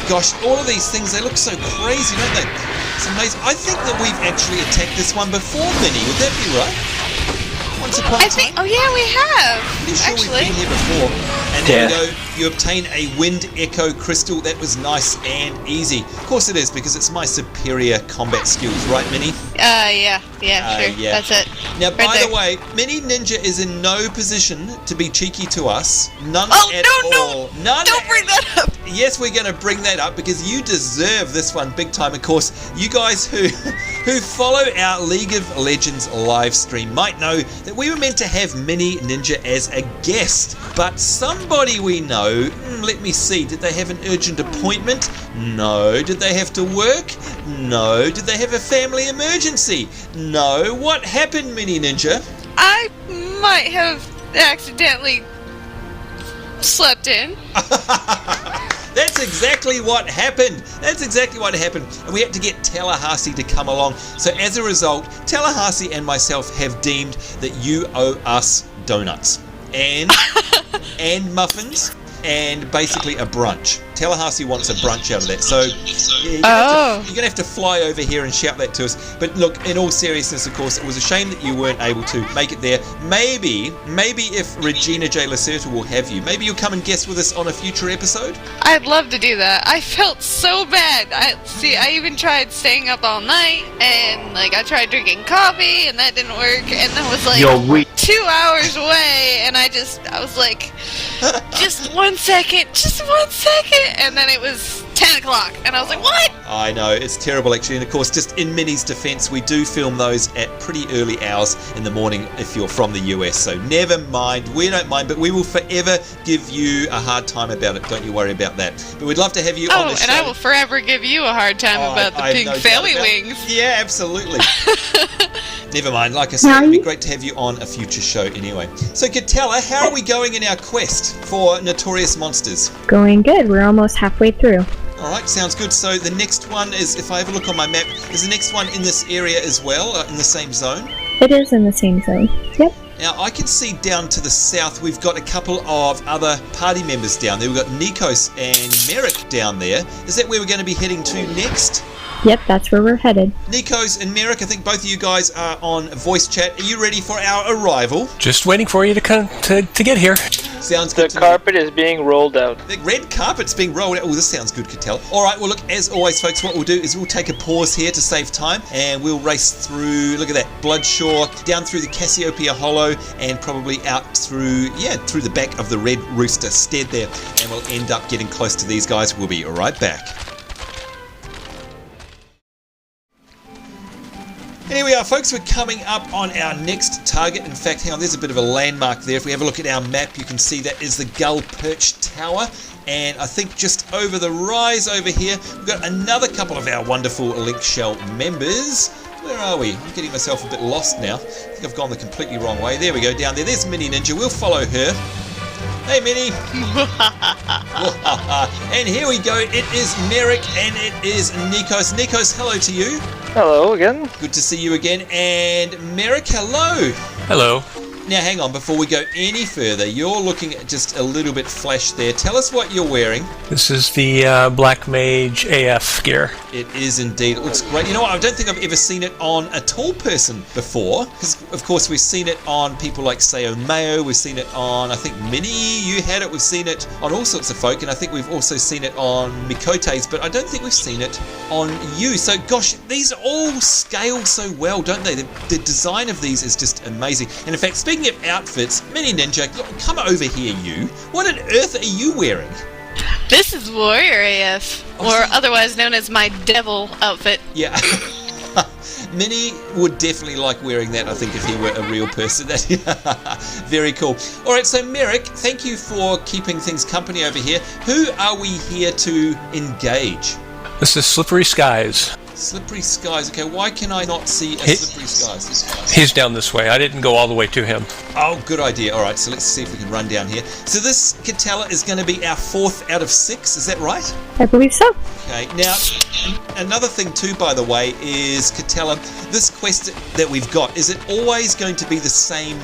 Gosh, all of these things, they look so crazy, don't they? It's amazing. I think that we've actually attacked this one before, Minnie. Would that be right? Once upon a time? Oh yeah, we have. Pretty sure we've been here before. And there we go. You obtain a Wind Echo Crystal. That was nice and easy. Of course it is, because it's my superior combat skills, right, Minnie? Yeah, sure. Yeah. That's it. Now, Right by there. the way, Mini Ninja is in no position to be cheeky to us. None at all. None. Don't bring that up. Yes, we're going to bring that up because you deserve this one big time. Of course, you guys who follow our League of Legends live stream might know that we were meant to have Mini Ninja as a guest, but somebody we know, let me see, did they have an urgent appointment? No. Did they have to work? No. Did they have a family emergency? No. What happened, Mini Ninja? I might have accidentally slept in. That's exactly what happened. That's exactly what happened. And we had to get Tallahassee to come along. So as a result, Tallahassee and myself have deemed that you owe us donuts and muffins and basically a brunch. Tallahassee wants a brunch out of that. So yeah, you're going to have to fly over here and shout that to us. But look, in all seriousness, of course, it was a shame that you weren't able to make it there. Maybe if Regina J. Lacerta will have you, maybe you'll come and guest with us on a future episode? I'd love to do that. I felt so bad. I even tried staying up all night, and I tried drinking coffee, and that didn't work, and that was 2 hours away, and I was like, just 1 second, and then it was 10 o'clock, and I was like, what? I know, it's terrible actually, and of course, just in Minnie's defense, we do film those at pretty early hours in the morning if you're from the US, so never mind, we don't mind, but we will forever give you a hard time about it, don't you worry about that. But we'd love to have you on the show. I will forever give you a hard time about the pink belly wings. Yeah, absolutely. Never mind, like I said, it'd be great to have you on a future show anyway. So Katella, how are we going in our quest for Notorious Monsters? Going good, we're almost halfway through. Alright, sounds good. So the next one is, if I have a look on my map, is the next one in this area as well, in the same zone? It is in the same zone, yep. Now I can see down to the south we've got a couple of other party members down there. We've got Nikos and Merrick down there. Is that where we're going to be heading to next? Yep, that's where we're headed. Nikos and Merrick, I think both of you guys are on voice chat. Are you ready for our arrival? Just waiting for you to come to get here. Sounds good. The carpet is being rolled out. The red carpet's being rolled out. Oh, this sounds good, Katella. All right, well, look, as always, folks, what we'll do is we'll take a pause here to save time, and we'll race through, look at that, Bloodshaw, down through the Cassiopeia Hollow, and probably out through the back of the Red Rooster Stead there, and we'll end up getting close to these guys. We'll be right back. And here we are, folks. We're coming up on our next target. In fact, hang on, there's a bit of a landmark there. If we have a look at our map, you can see that is the Gull Perch Tower. And I think just over the rise over here, we've got another couple of our wonderful LinkShell members. Where are we? I'm getting myself a bit lost now. I think I've gone the completely wrong way. There we go, down there. There's Mini Ninja. We'll follow her. Hey, Minnie. And here we go. It is Merrick and it is Nikos. Nikos, hello to you. Hello again. Good to see you again. And Merrick, hello. Hello. Now hang on, before we go any further, you're looking at just a little bit flash there. Tell us what you're wearing. This is the Black Mage AF gear. It is indeed. It looks great. You know what? I don't think I've ever seen it on a tall person before, because of course we've seen it on people like say Mayo. We've seen it on, I think, Minnie, you had it. We've seen it on all sorts of folk, and I think we've also seen it on Miqo'te's, but I don't think we've seen it on you. So gosh, these all scale so well, don't they? The design of these is just amazing. And in fact, speaking of outfits, Mini Ninja, look, come over here, you. What on earth are you wearing? This is Warrior AF, or otherwise known as my devil outfit. Yeah. Minnie would definitely like wearing that, I think, if he were a real person. Very cool. All right, so Merrick, thank you for keeping things company over here. Who are we here to engage? This is Slippery Skies. Slippery Skies. Okay, why can I not see a Slippery Skies? He's down this way. I didn't go all the way to him. Oh, good idea. All right, so let's see if we can run down here. So this Katella is going to be our 4th out of 6. Is that right? I believe so. Okay, now another thing too, by the way, is Katella, this quest that we've got, is it always going to be the same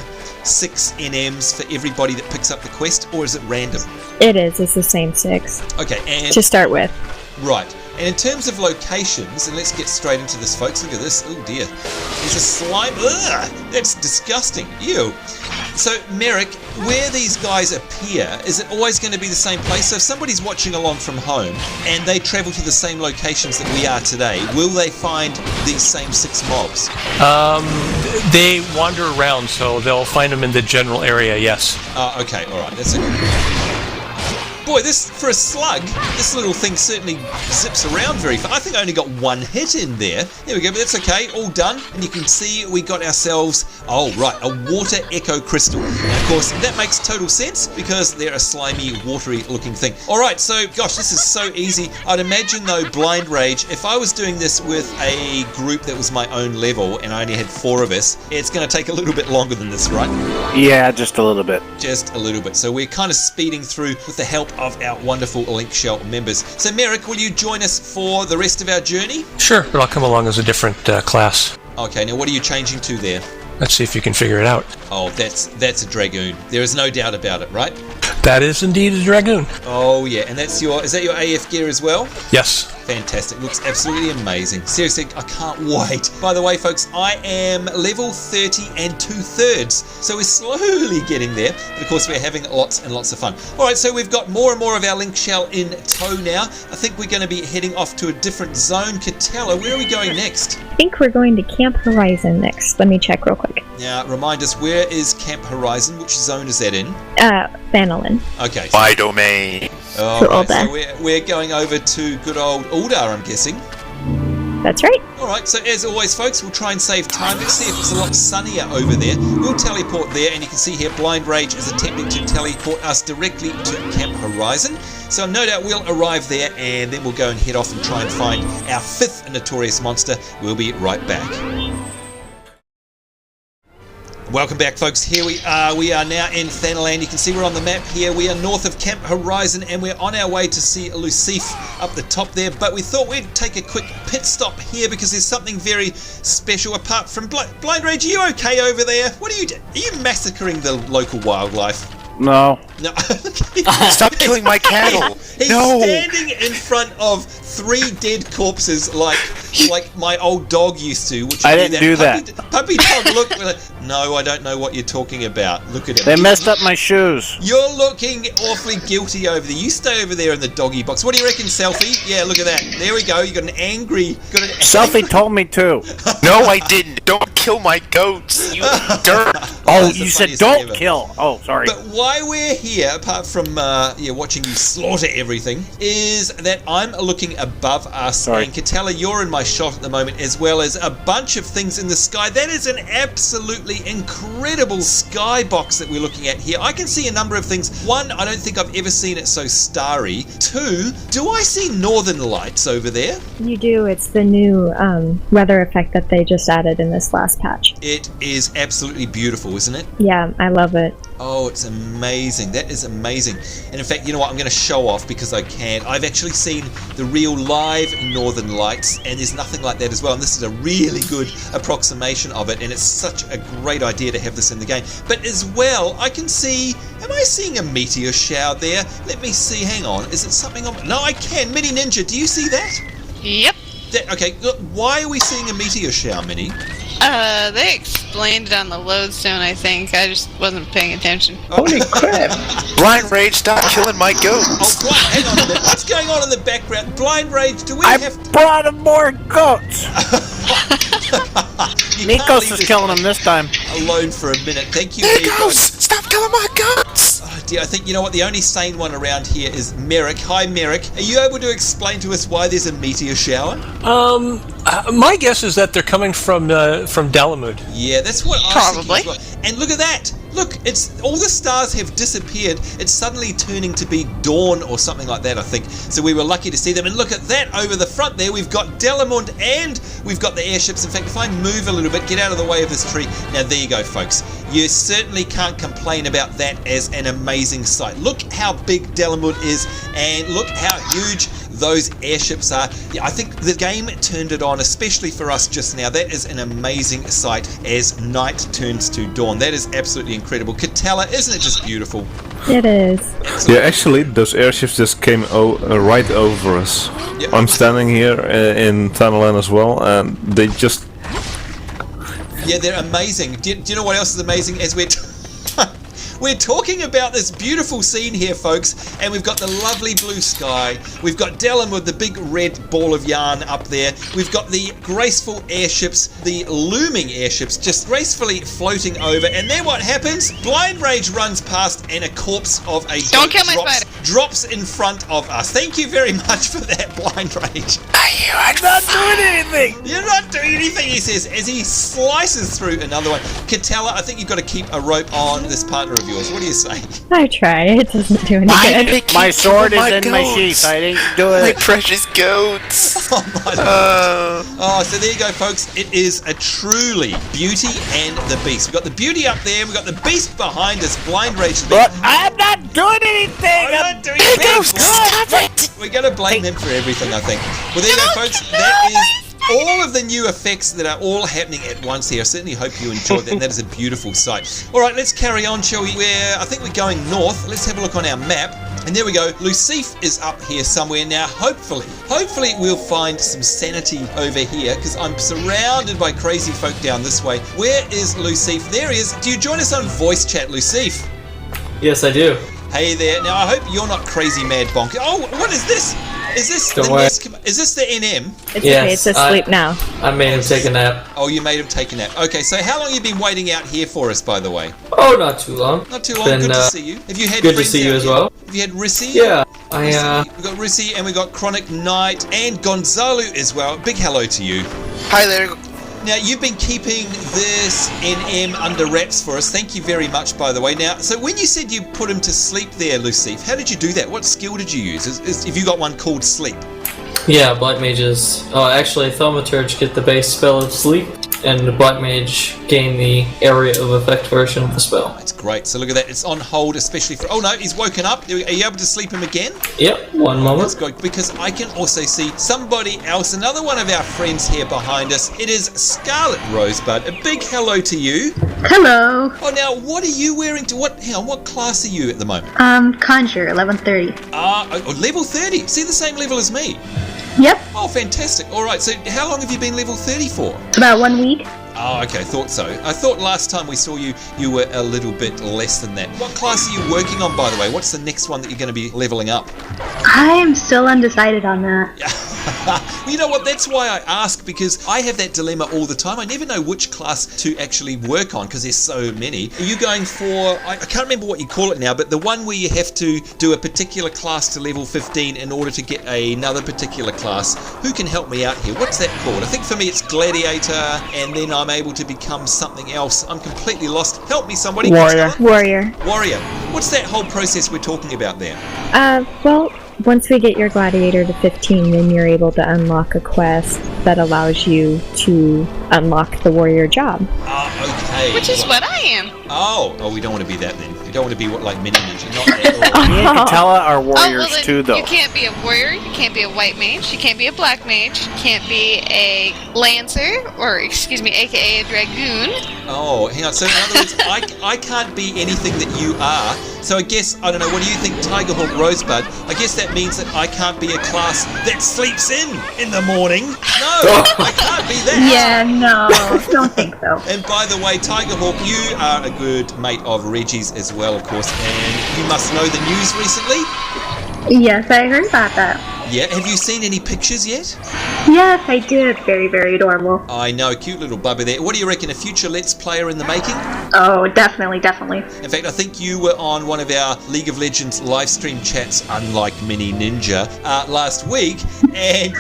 6 NMs for everybody that picks up the quest, or is it random? It is. It's the same 6. Okay, and to start with. Right. And in terms of locations, and let's get straight into this, folks. Look at this. Oh dear. There's a slime. Ugh, that's disgusting. Ew. So, Merrick, where these guys appear, is it always going to be the same place? So if somebody's watching along from home and they travel to the same locations that we are today, will they find these same 6 mobs? They wander around, so they'll find them in the general area, yes. Okay, alright. That's okay. Boy, for a slug, this little thing certainly zips around very fast. I think I only got 1 hit in there. There we go, but that's okay, all done. And you can see we got ourselves, a water echo crystal. And of course, that makes total sense because they're a slimy, watery looking thing. Alright, so gosh, this is so easy. I'd imagine though, Blind Rage, if I was doing this with a group that was my own level and I only had 4 of us, it's going to take a little bit longer than this, right? Yeah, just a little bit. Just a little bit. So we're kind of speeding through with the help of our wonderful LinkShell members. So Merrick, will you join us for the rest of our journey? Sure, but I'll come along as a different class. Okay, now what are you changing to there? Let's see if you can figure it out. Oh, that's a Dragoon. There is no doubt about it, right? That is indeed a Dragoon. Oh yeah, and is that your AF gear as well? Yes. Fantastic. Looks absolutely amazing. Seriously, I can't wait. By the way, folks, I am level 30 and 2/3. So we're slowly getting there. But of course, we're having lots and lots of fun. All right, so we've got more and more of our LinkShell in tow now. I think we're going to be heading off to a different zone. Katella, where are we going next? I think we're going to Camp Horizon next. Let me check real quick. Now, remind us, where is Camp Horizon? Which zone is that in? Vanillin. Okay. My domain. All right, so we're going over to good old Ul'dah, I'm guessing. That's right. Alright, so as always, folks, we'll try and save time. Let's see if it's a lot sunnier over there. We'll teleport there, and you can see here Blind Rage is attempting to teleport us directly to Camp Horizon. So no doubt we'll arrive there, and then we'll go and head off and try and find our 5th Notorious Monster. We'll be right back. Welcome back, folks. Here we are. We are now in Thanalan. You can see we're on the map here. We are north of Camp Horizon, and we're on our way to see Lucif up the top there. But we thought we'd take a quick pit stop here because there's something very special apart from Blind Rage. Are you okay over there? What are you doing? Are you massacring the local wildlife? No. No. Stop killing my cattle. He's standing in front of 3 dead corpses like my old dog used to. Which I didn't do that. Puppy dog, look. No, I don't know what you're talking about. Look at him. They messed up my shoes. You're looking awfully guilty over there. You stay over there in the doggy box. What do you reckon, Selfie? Yeah, look at that. There we go. You got an angry. Selfie told me to. No, I didn't. Don't kill my goats, you dirt. Oh, you said don't kill. Oh, sorry. But why we're here, apart from watching you slaughter everything, is that I'm looking above us. Sorry. And Katella, you're in my shot at the moment, as well as a bunch of things in the sky. That is an absolutely incredible skybox that we're looking at here. I can see a number of things. 1, I don't think I've ever seen it so starry. 2, do I see northern lights over there? You do. It's the new weather effect that they just added in this last patch. It is absolutely beautiful, isn't it? Yeah, I love it. Oh, it's amazing. That is amazing. And in fact, you know what? I'm going to show off because I can. I've actually seen the real live Northern Lights, and there's nothing like that as well. And this is a really good approximation of it, and it's such a great idea to have this in the game. But as well, I can see... Am I seeing a meteor shower there? Let me see. Hang on. Is it something on... No, I can. Mini Ninja, do you see that? Yep. Okay, look, why are we seeing a meteor shower, Mini? They explained it on the lodestone, I think. I just wasn't paying attention. Holy crap! Blind Rage, stop killing my goats! Oh, hang on a minute. What's going on in the background? Blind Rage, do we have... brought him more goats! Miqo'te is killing them this time. Alone for a minute. Thank you, Miqo'te! Stop killing my goats! Oh dear, I think, you know what, the only sane one around here is Merrick. Hi, Merrick. Are you able to explain to us why there's a meteor shower? My guess is that they're coming from Dalamud. Yeah, that's what I think as well. And look at that! Look, it's all the stars have disappeared. It's suddenly turning to be dawn or something like that, I think. So we were lucky to see them. And look at that over the front there. We've got Dalamud and we've got the airships. In fact, if I move a little bit, get out of the way of this tree. Now, there you go, folks. You certainly can't complain about that as an amazing sight. Look how big Dalamud is and look how huge those airships are. Yeah, I think the game turned it on, especially for us just now. That is an amazing sight as night turns to dawn. That is absolutely incredible. Katella, isn't it just beautiful? It is. Yeah, actually, those airships just came right over us. Yep. I'm standing here in Thanalan as well, and they just... Yeah, they're amazing. Do you know what else is amazing? As we're talking about this beautiful scene here, folks, and we've got the lovely blue sky. We've got Dalamud, the big red ball of yarn up there. We've got the graceful airships, the looming airships, just gracefully floating over. And then what happens? Blind Rage runs past, and a corpse of a Don't goat kill my spider. drops in front of us. Thank you very much for that, Blind Rage. I'm not doing anything! You're not doing anything, he says, as he slices through another one. Katella, I think you've got to keep a rope on this partner of yours. What do you say? I try. It doesn't do any good. My sword is in my sheath. I didn't do it. My precious goats! Oh, so there you go, folks. It is a truly Beauty and the Beast. We've got the Beauty up there. We've got the Beast behind us. Blind Rage. But I'm not doing anything! I'm not doing anything! Stop it! We're going to blame them for everything, I think. Well, there you go, folks. That is all of the new effects that are all happening at once here. I certainly hope you enjoyed that, and that is a beautiful sight. All right, let's carry on, shall we? I think we're going north. Let's have a look on our map. And there we go. Lucif is up here somewhere. Now, hopefully we'll find some sanity over here, because I'm surrounded by crazy folk down this way. Where is Lucif? There he is. Do you join us on voice chat, Lucif? Yes, I do. Hey there. Now, I hope you're not crazy mad bonk. Oh, what is this? Is this the NM? It's okay, it's asleep now. I made him take a nap. Oh, you made him take a nap. Okay, so how long have you been waiting out here for us, by the way? Oh, not too long. Not too long. Good to see you. Have you had good to see you as well. Have you had Rissy? Yeah, we got Rissy and we got Chronic Knight and Gonzalo as well. Big hello to you. Hi there. Now, you've been keeping this NM under wraps for us. Thank you very much, by the way. Now, so when you said you put him to sleep there, Lucif, how did you do that? What skill did you use? Have you got one called Sleep? Yeah, Black Mages. Oh, actually, Thaumaturge get the base spell of Sleep, and the Black Mage gain the area of effect version of the spell. That's great. So look at that. It's on hold, especially for... Oh, no, he's woken up. Are you able to sleep him again? Yep, one moment. Let's go, because I can also see somebody else, another one of our friends here behind us. It is Scarlet Rosebud. A big hello to you. Hello. Oh, now, what are you wearing to... Hang on, what class are you at the moment? Conjure, 1130. Level 30. See, the same level as me. Yep. Oh, fantastic. All right, so how long have you been level 30 for? About 1 week. Oh, okay, thought so. I thought last time we saw you, you were a little bit less than that. What class are you working on, by the way? What's the next one that you're going to be leveling up? I am still undecided on that. Well, you know what? That's why I ask, because I have that dilemma all the time. I never know which class to actually work on, because there's so many. Are you going for, I can't remember what you call it now, but the one where you have to do a particular class to level 15 in order to get another particular class? Who can help me out here? What's that called? I think for me it's Gladiator, and then I'm able to become something else. I'm completely lost. Help me, somebody. Warrior. What's that whole process we're talking about there? Well, once we get your Gladiator to 15, then you're able to unlock a quest that allows you to unlock the warrior job. Okay. Which is what I am. Oh, we don't want to be that then. You don't want to be like mini ninja, not at all. Me and Katella are warriors well, then too, though. You can't be a warrior, you can't be a white mage, you can't be a black mage, you can't be a lancer, or excuse me, aka a dragoon. Oh, hang on. So in other words, I can't be anything that you are. So I guess, I don't know, what do you think, Tigerhawk Rosebud? I guess that means that I can't be a class that sleeps in the morning. No, I can't be that. Yeah, no, don't think so. And by the way, Tigerhawk, you are a good mate of Reggie's as well, of course, and you must know the news recently. Yes, I heard about that. Yeah, have you seen any pictures yet? Yes, I did. Very, very adorable. I know, cute little bubby there. What do you reckon, a future Let's Player in the making? Oh, definitely, definitely. In fact, I think you were on one of our League of Legends live stream chats, unlike Mini Ninja, last week, and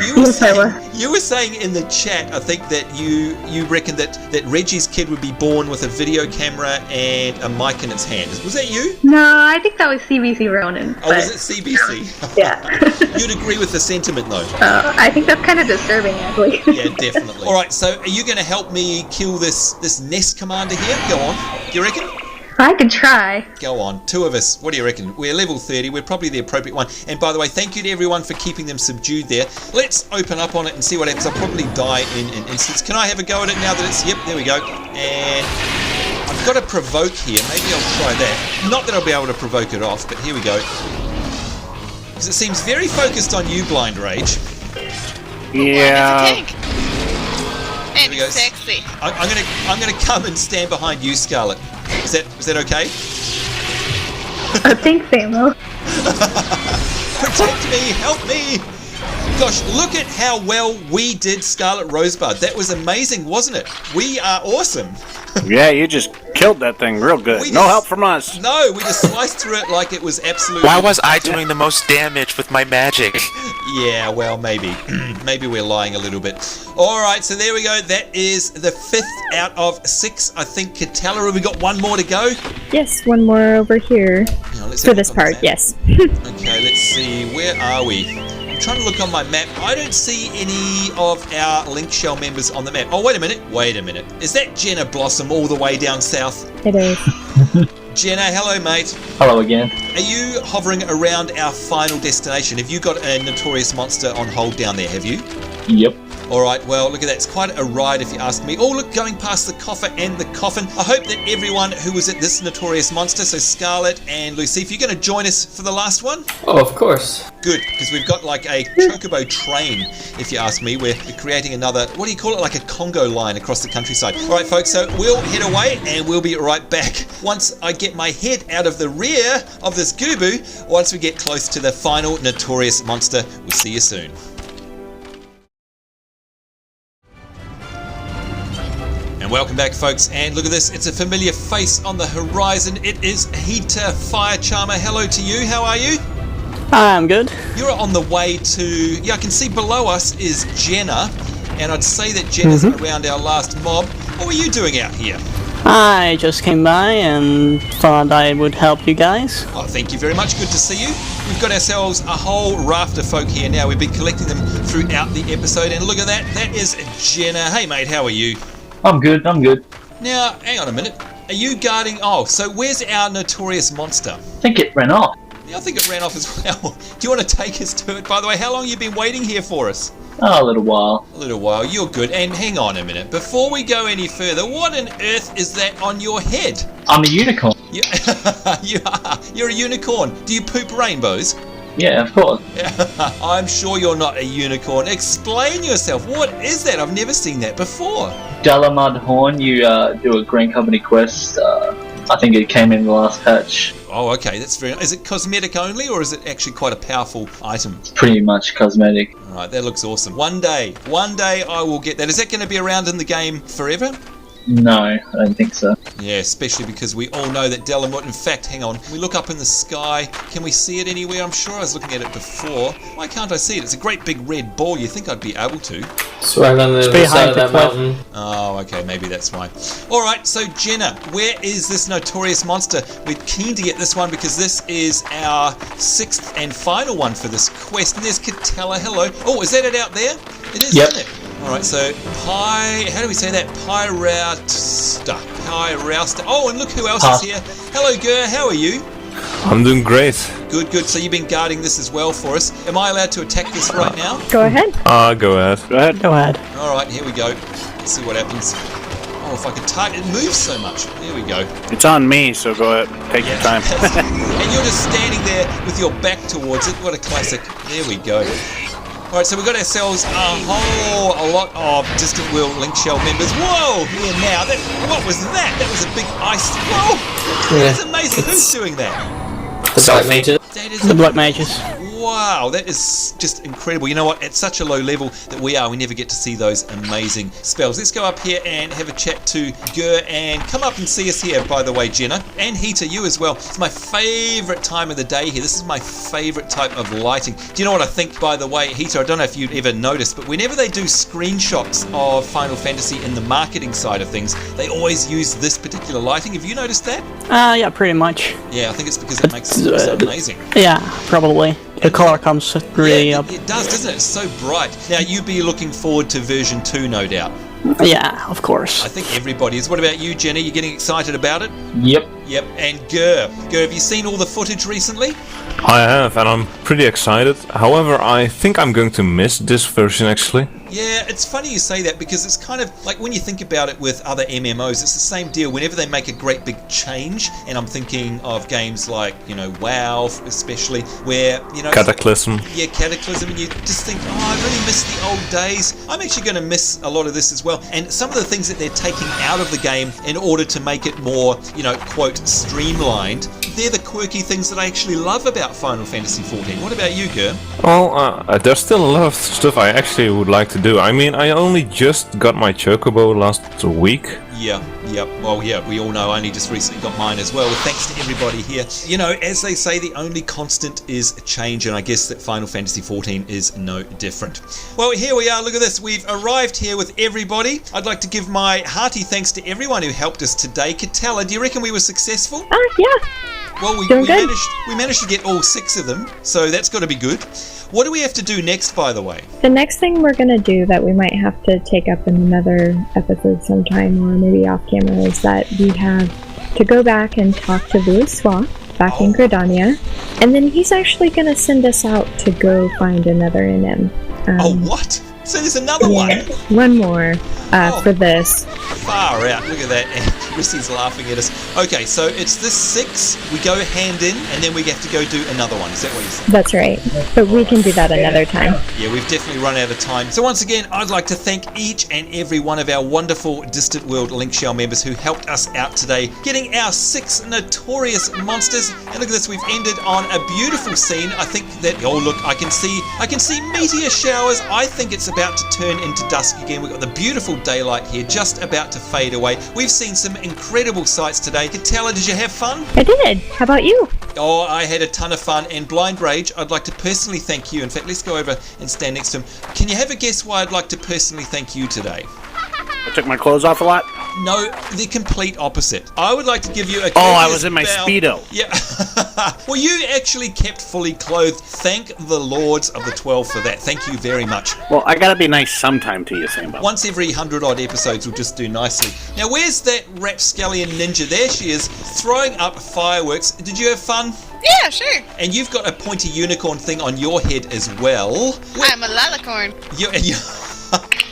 you were saying in the chat, I think that you reckon that Reggie's kid would be born with a video camera and a mic in its hand. Was that you? No, I think that was CBC Ronin. Oh, was it CBC? Yeah. You'd agree with the sentiment, though? I think that's kind of disturbing, actually. Yeah, definitely. All right, so are you going to help me kill this nest commander here? Go on. Do you reckon? I could try. Go on. 2 of us. What do you reckon? We're level 30. We're probably the appropriate one. And by the way, thank you to everyone for keeping them subdued there. Let's open up on it and see what happens. I'll probably die in an instance. Can I have a go at it now that it's... Yep, there we go. And I've got to provoke here. Maybe I'll try that. Not that I'll be able to provoke it off, but here we go. Because it seems very focused on you, Blind Rage. Yeah. It's a tank. And he's sexy. I'm gonna come and stand behind you, Scarlet. Is that okay? Thanks, Samo. Protect me! Help me! Gosh, look at how well we did Scarlet Rosebud. That was amazing, wasn't it? We are awesome. Yeah, you just killed that thing real good. No help from us. No, we just sliced through it like it was absolutely... Why was I doing the most damage with my magic? Yeah, well, maybe. Maybe we're lying a little bit. Alright, so there we go. That is the 5th out of 6. I think, Katella, have we got one more to go? Yes, one more over here. For this part, yes. Okay, let's see. Where are we? I'm trying to look on my map. I don't see any of our LinkShell members on the map. Oh, wait a minute. Wait a minute. Is that Jenna Blossom all the way down south? It is. Jenna, hello, mate. Hello again. Are you hovering around our final destination? Have you got a Notorious Monster on hold down there, have you? Yep. Alright, well, look at that. It's quite a ride if you ask me. Oh, look, going past the coffer and the coffin. I hope that everyone who was at this Notorious Monster, so Scarlet and Lucy, if you're going to join us for the last one? Oh, of course. Good, because we've got like a chocobo train, if you ask me. We're creating another, what do you call it, like a Congo line across the countryside. Alright, folks, so we'll head away and we'll be right back once I get my head out of the rear of this Goobu, once we get close to the final Notorious Monster. We'll see you soon. And welcome back, folks, and look at this, it's a familiar face on the horizon. It is Hita Fire Charmer. Hello to you, how are you? I'm good. You're on the way to, yeah, I can see below us is Jenna, and I'd say that Jenna's around our last mob. What were you doing out here? I just came by and thought I would help you guys. Oh, thank you very much, good to see you. We've got ourselves a whole raft of folk here now. We've been collecting them throughout the episode, and look at that, that is Jenna. Hey mate, how are you? I'm good. Now, hang on a minute. Are you guarding... Oh, so where's our Notorious Monster? I think it ran off. Yeah, I think it ran off as well. Do you want to take us to it? By the way, how long have you been waiting here for us? Oh, a little while. A little while, you're good. And hang on a minute. Before we go any further, what on earth is that on your head? I'm a unicorn. You are. You're a unicorn. Do you poop rainbows? Yeah, of course. I'm sure you're not a unicorn. Explain yourself. What is that? I've never seen that before. Dalamud Horn, you do a Green Company quest. I think it came in the last patch. Oh, okay. That's very nice. Is it cosmetic only, or is it actually quite a powerful item? It's pretty much cosmetic. All right, that looks awesome. One day I will get that. Is that going to be around in the game forever? No, I don't think so. Yeah, especially because we all know that Dalamud, in fact, hang on, we look up in the sky, can we see it anywhere? I'm sure I was looking at it before. Why can't I see it? It's a great big red ball. You think I'd be able to. It's right on the other side of that mountain. Oh, okay, maybe that's why. Alright, so Jenna, where is this Notorious Monster? We're keen to get this one because this is our 6th and final one for this quest. And there's Katella, hello. Oh, is that it out there? It is, yep. Isn't it? Alright, so how do we say that? Pyratsta. Hi, Rouster. Oh, and look who else is here. Hello, Gur. How are you? I'm doing great. Good, good. So you've been guarding this as well for us. Am I allowed to attack this right now? Go ahead. Go ahead. Go ahead. All right, here we go. Let's see what happens. Oh, if I can target, it moves so much. There we go. It's on me, so go ahead. Take your time. And you're just standing there with your back towards it. What a classic. There we go. All right, so we've got ourselves a lot of Distant World LinkShell members. Whoa, here now. What was that? That was a big ice. Whoa, that's amazing. Who's doing that? The Black Mages. The Black Mages. Wow, that is just incredible. You know what? At such a low level that we never get to see those amazing spells. Let's go up here and have a chat to Gur, and come up and see us here, by the way, Jenna. And Heater, you as well. It's my favourite time of the day here. This is my favourite type of lighting. Do you know what I think, by the way, Heater? I don't know if you'd ever noticed, but whenever they do screenshots of Final Fantasy in the marketing side of things, they always use this particular lighting. Have you noticed that? Yeah, pretty much. Yeah, I think it's because it makes it look so amazing. Yeah, probably. The color comes really up. It does, doesn't it? It's so bright. Now, you'd be looking forward to version 2, no doubt. Yeah, of course. I think everybody is. What about you, Jenny? You getting excited about it? Yep. Yep. And Gur, have you seen all the footage recently? I have, and I'm pretty excited. However, I think I'm going to miss this version, actually. Yeah, it's funny you say that, because it's kind of like when you think about it with other MMOs, it's the same deal. Whenever they make a great big change, and I'm thinking of games like, WoW especially, where, Cataclysm. Yeah, Cataclysm, and you just think, I really miss the old days. I'm actually going to miss a lot of this as well. And some of the things that they're taking out of the game in order to make it more, quote, streamlined, they're the quirky things that I actually love about Final Fantasy XIV. What about you, Gur? Well, there's still a lot of stuff I actually would like to do. I mean, I only just got my Chocobo last week. Yeah. Well, yeah, we all know I only just recently got mine as well, with thanks to everybody here. As they say, the only constant is change, and I guess that Final Fantasy XIV is no different. Well, here we are. Look at this. We've arrived here with everybody. I'd like to give my hearty thanks to everyone who helped us today. Katella, do you reckon we were successful? Yeah. Well, we managed to get all 6 of them, so that's got to be good. What do we have to do next, by the way? The next thing we're going to do that we might have to take up in another episode sometime, or maybe off camera, is that we have to go back and talk to Ul'dah back in Gridania, and then he's actually going to send us out to go find another NM. What? So there's another one? One more for this. Far out. Look at that. And Chrissy's laughing at us. Okay, so it's this 6. We go hand in, and then we have to go do another one. Is that what you said? That's right. But we can do that another time. Yeah, we've definitely run out of time. So once again, I'd like to thank each and every one of our wonderful Distant World LinkShell members who helped us out today, getting our 6 Notorious Monsters. And look at this, we've ended on a beautiful scene. I think that, look, I can see meteor showers. I think it's about to turn into dusk again. We've got the beautiful daylight here, just about to fade away. We've seen some incredible sights today. Katella, did you have fun? I did. How about you? Oh, I had a ton of fun. And Blind Rage, I'd like to personally thank you. In fact, let's go over and stand next to him. Can you have a guess why I'd like to personally thank you today? I took my clothes off a lot? No, the complete opposite. I would like to give you a... I was in my Speedo. Yeah. Well, you actually kept fully clothed. Thank the Lords of the 12 for that. Thank you very much. Well, I gotta be nice sometime to you, Sambo. Once every 100-odd episodes will just do nicely. Now, where's that rapscallion ninja? There she is, throwing up fireworks. Did you have fun? Yeah, sure. And you've got a pointy unicorn thing on your head as well. I'm a lalacorn.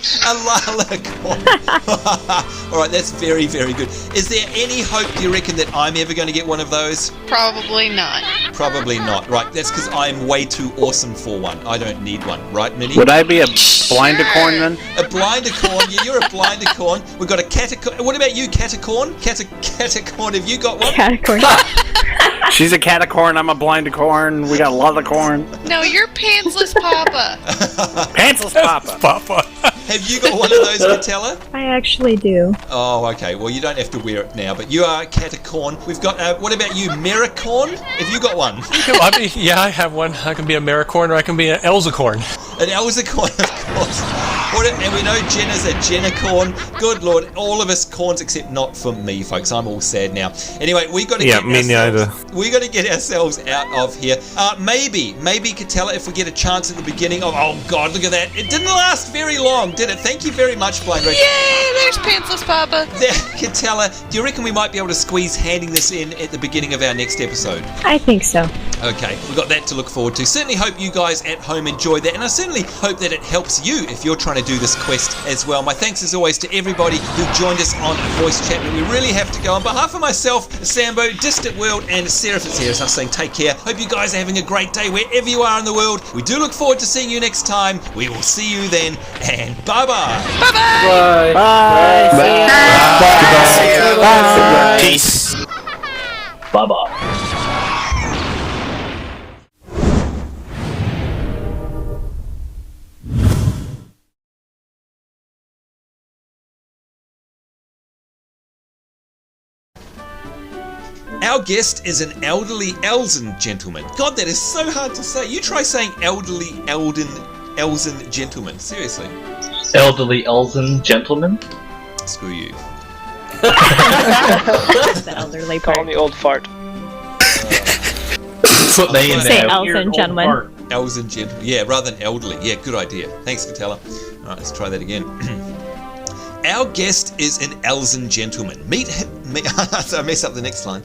A lalacorn. Alright, that's very, very good. Is there any hope, do you reckon, that I'm ever going to get one of those? Probably not. Probably not. Right, that's because I'm way too awesome for one. I don't need one. Right, Minnie? Would I be a blindacorn then? A blindacorn? Yeah, you're a blindacorn. We've got a catacorn. What about you, catacorn? Catacorn, have you got one? Catacorn. She's a catacorn, I'm a blindacorn, we got a lot of corn. No, you're pantsless Papa. Pantsless Papa. Have you got one of those, Katella? I actually do. Oh, okay. Well, you don't have to wear it now, but you are a catacorn. We've got, what about you, Mericorn? Have you got one? I have one. I can be a Mericorn or I can be an Elzacorn. An Elzacorn, of course. afford it, and we know Jenna's a Jenna-corn. Good Lord, all of us corns except not for me, folks. I'm all sad now. Anyway, we got to we got to get ourselves out of here. Maybe Katella, if we get a chance at the beginning of. Oh God, look at that! It didn't last very long, did it? Thank you very much, Blind Rage. Yay! There's Pantsless Papa. There, Katella, do you reckon we might be able to squeeze handing this in at the beginning of our next episode? I think so. Okay, we've got that to look forward to. Certainly hope you guys at home enjoyed that, and I certainly hope that it helps you if you're trying to do this quest as well. My thanks as always to everybody who joined us on voice chat, but we really have to go. On behalf of myself, Sambo, Distant World, and Seraph is here, so I'm saying take care. Hope you guys are having a great day wherever you are in the world. We do look forward to seeing you next time. We will see you then, and bye-bye. Bye. Bye-bye. Bye. Bye. Peace. Bye-bye. Our guest is an elderly Elzen gentleman. God, that is so hard to say. You try saying elderly Elzen gentleman. Seriously. Elderly Elzen gentleman? Screw you. The elderly part. Call me old fart. Put me in Say there. Elzen gentleman. Elzen gentleman. Yeah, rather than elderly. Yeah, good idea. Thanks, Katella. Alright, let's try that again. Our guest is an Elzen gentleman. Meet him. So I mess up the next line.